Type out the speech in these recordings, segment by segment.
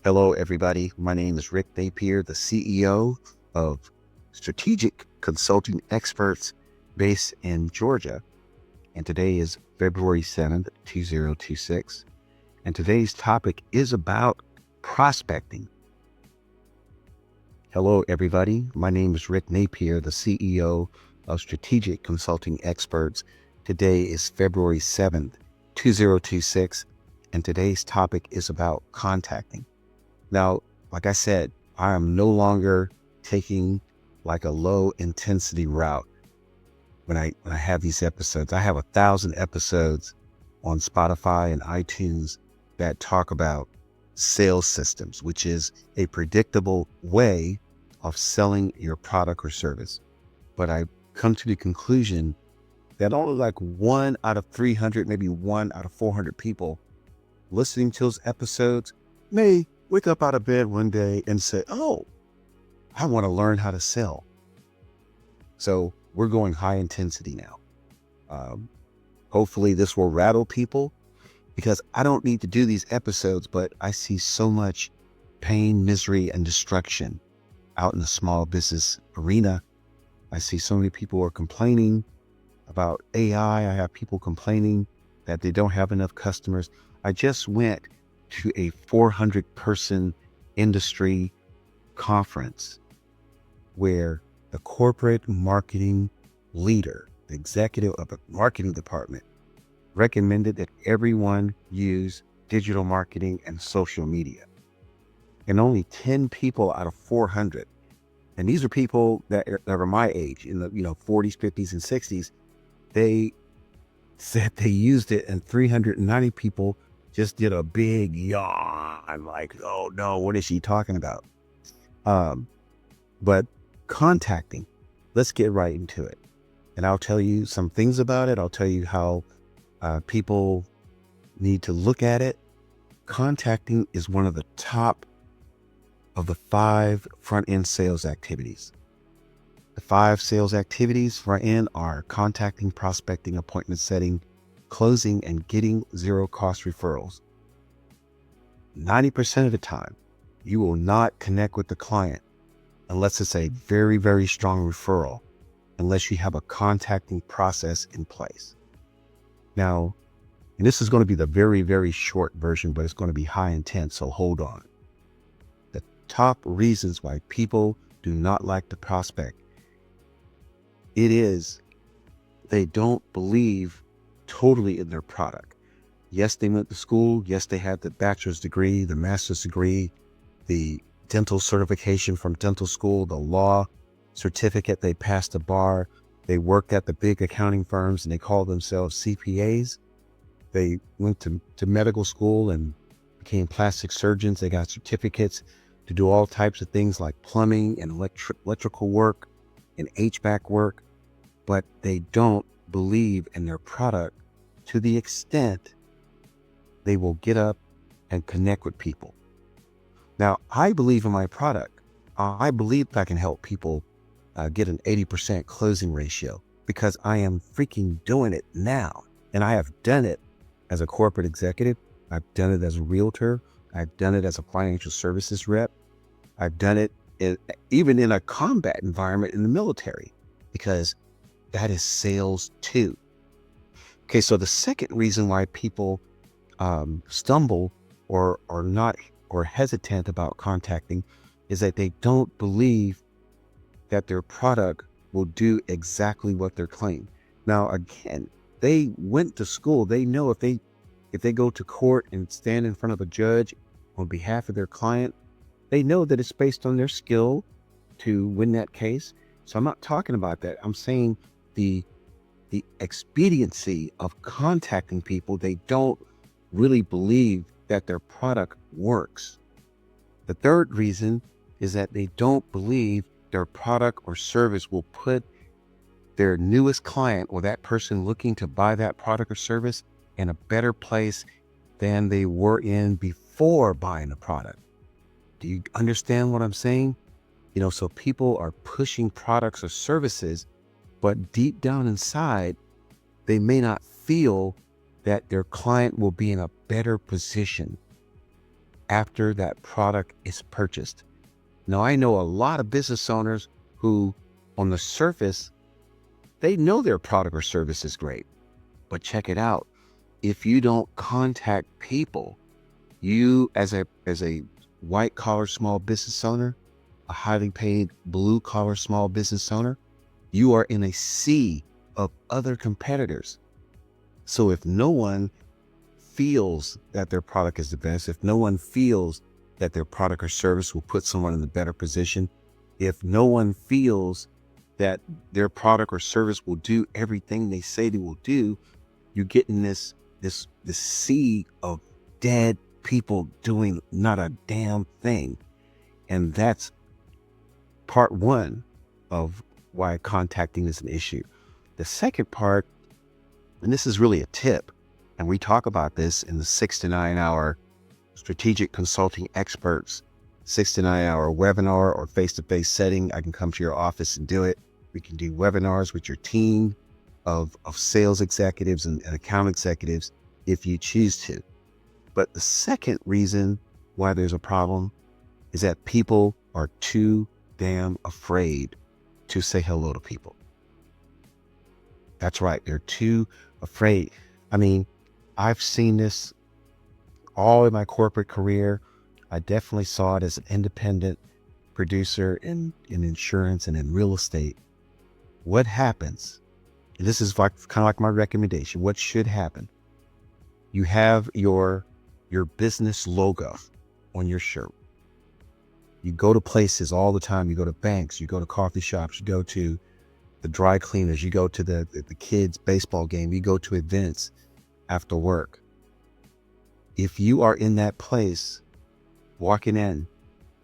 Hello, everybody. My name is Rick Napier, the CEO of Strategic Consulting Experts based in Georgia. And today is February 7th, 2026. And today's topic is about prospecting. Hello, everybody. My name is Rick Napier, the CEO of Strategic Consulting Experts. Today is February 7th, 2026. And today's topic is about contacting. Now, like I said, I am no longer taking like a low intensity route when I have these episodes. I have 1,000 episodes on Spotify and iTunes that talk about sales systems, which is a predictable way of selling your product or service. But I come to the conclusion that only like 1 out of 300, maybe 1 out of 400 people listening to those episodes may wake up out of bed one day and say, oh, I want to learn how to sell. So we're going high intensity now. Hopefully this will rattle people, because I don't need to do these episodes, but I see so much pain, misery, and destruction out in the small business arena. I see so many people are complaining about AI. I have people complaining that they don't have enough customers. I just went to a 400-person industry conference where the corporate marketing leader, the executive of the marketing department, recommended that everyone use digital marketing and social media. And only 10 people out of 400, and these are people that are my age, in the 40s, 50s, and 60s, they said they used it, and 390 people just did a big yawn. I'm like, oh no, what is she talking about? But contacting, let's get right into it. And I'll tell you some things about it. I'll tell you how people need to look at it. Contacting is one of the top of the 5 front-end sales activities. The 5 sales activities front end are contacting, prospecting, appointment setting, closing, and getting zero cost referrals. 90% of the time, you will not connect with the client unless it's a very, very strong referral, unless you have a contacting process in place. Now, and this is going to be the very, very short version, but it's going to be high intent, so hold on. The top reasons why people do not like to prospect, it is they don't believe totally in their product. Yes, they went to school. Yes, they had the bachelor's degree, the master's degree, the dental certification from dental school, the law certificate, they passed the bar. They worked at the big accounting firms and they call themselves CPAs. They went to medical school and became plastic surgeons. They got certificates to do all types of things like plumbing and electrical work and HVAC work, but they don't believe in their product to the extent they will get up and connect with people. Now, I believe in my product. I believe I can help people get an 80% closing ratio, because I am freaking doing it now. And I have done it as a corporate executive. I've done it as a realtor. I've done it as a financial services rep. I've done it even in a combat environment in the military, because that is sales too. Okay, so the second reason why people stumble or hesitant about contacting is that they don't believe that their product will do exactly what they're claiming. Now, again, they went to school. They know if they go to court and stand in front of a judge on behalf of their client, they know that it's based on their skill to win that case. So I'm not talking about that. I'm saying the expediency of contacting people. They don't really believe that their product works. The third reason is that they don't believe their product or service will put their newest client, or that person looking to buy that product or service, in a better place than they were in before buying the product. Do you understand what I'm saying? So people are pushing products or services, but deep down inside, they may not feel that their client will be in a better position after that product is purchased. Now, I know a lot of business owners who, on the surface, they know their product or service is great, but check it out. If you don't contact people, you as a white collar small business owner, a highly paid blue collar small business owner, you are in a sea of other competitors. So if no one feels that their product is the best, if no one feels that their product or service will put someone in a better position, if no one feels that their product or service will do everything they say they will do, you get in this sea of dead people doing not a damn thing. And that's part one of why contacting is an issue. The second part, and this is really a tip, and we talk about this in the 6 to 9 hour strategic consulting experts, 6 to 9 hour webinar or face-to-face setting. I can come to your office and do it. We can do webinars with your team of sales executives and account executives if you choose to. But the second reason why there's a problem is that people are too damn afraid to say hello to people. That's right. They're too afraid. I mean, I've seen this all in my corporate career. I definitely saw it as an independent producer in insurance and in real estate. What happens, and this is kind of like my recommendation, what should happen? You have your business logo on your shirt. You go to places all the time. You go to banks, you go to coffee shops, you go to the dry cleaners, you go to the kids' baseball game, you go to events after work. If you are in that place, walking in,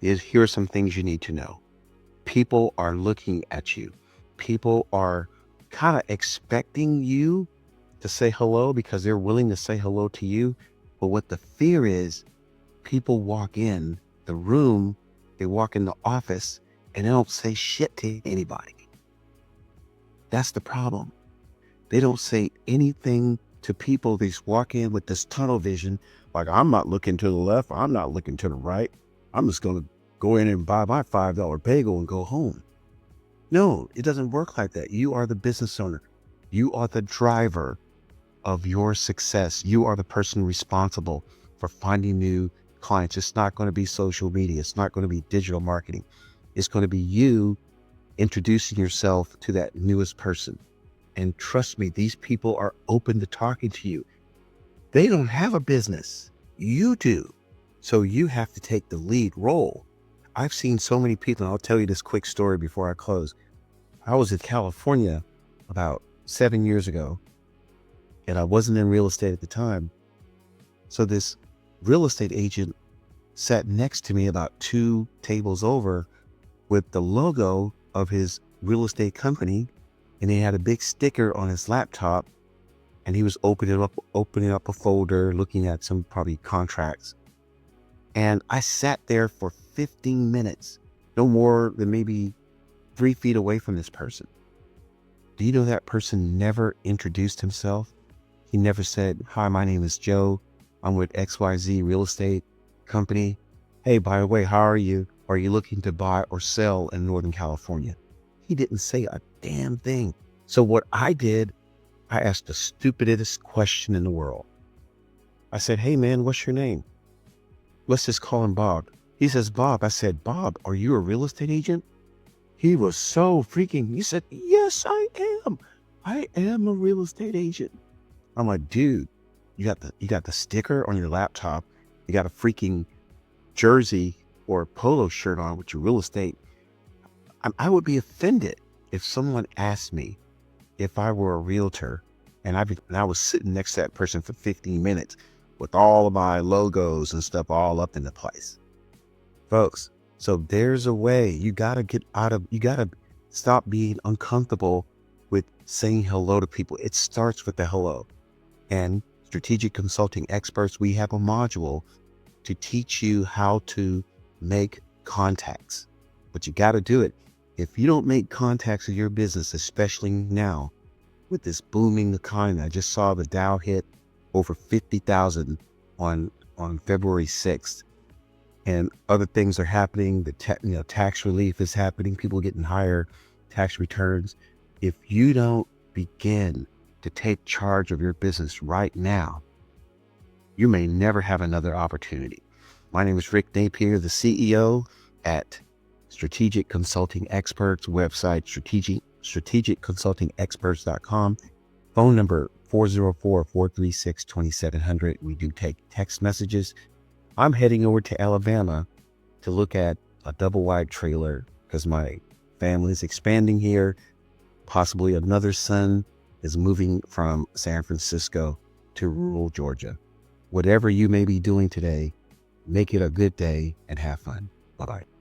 here are some things you need to know. People are looking at you. People are kind of expecting you to say hello because they're willing to say hello to you. But what the fear is, people walk in the room, they walk in the office, and they don't say shit to anybody. That's the problem. They don't say anything to people. They just walk in with this tunnel vision, like, I'm not looking to the left, I'm not looking to the right. I'm just going to go in and buy my $5 bagel and go home. No, it doesn't work like that. You are the business owner. You are the driver of your success. You are the person responsible for finding new clients. It's not going to be social media. It's not going to be digital marketing. It's going to be you introducing yourself to that newest person. And trust me, these people are open to talking to you. They don't have a business. You do. So you have to take the lead role. I've seen so many people, and I'll tell you this quick story before I close. I was in California about 7 years ago, and I wasn't in real estate at the time. So this real estate agent sat next to me about 2 tables over with the logo of his real estate company, and he had a big sticker on his laptop, and he was opening up a folder, looking at some probably contracts. And I sat there for 15 minutes, no more than maybe 3 feet away from this person. Do you know that person never introduced himself? He never said, hi, my name is Joe. I'm with XYZ Real Estate Company. Hey, by the way, how are you? Are you looking to buy or sell in Northern California? He didn't say a damn thing. So what I did, I asked the stupidest question in the world. I said, hey man, what's your name? Let's just call him Bob. He says, Bob. I said, Bob, are you a real estate agent? He was so freaking, he said, yes, I am. I am a real estate agent. I'm like, dude, you got the sticker on your laptop. You got a freaking jersey or a polo shirt on with your real estate. I would be offended if someone asked me if I were a realtor and I was sitting next to that person for 15 minutes with all of my logos and stuff all up in the place. Folks, so there's a way. You gotta stop being uncomfortable with saying hello to people. It starts with the hello. And strategic consulting experts, we have a module to teach you how to make contacts, but you gotta do it. If you don't make contacts in your business, especially now with this booming economy, I just saw the Dow hit over 50,000 on February 6th. and other things are happening. The tax relief is happening. People getting higher tax returns. If you don't begin to take charge of your business right now, you may never have another opportunity. My name is Rick Napier, the CEO at Strategic Consulting Experts, website strategicconsultingexperts.com. Phone number 404-436-2700. We do take text messages. I'm heading over to Alabama to look at a double wide trailer because my family is expanding here. Possibly another son is moving from San Francisco to rural Georgia. Whatever you may be doing today, make it a good day and have fun. Bye-bye.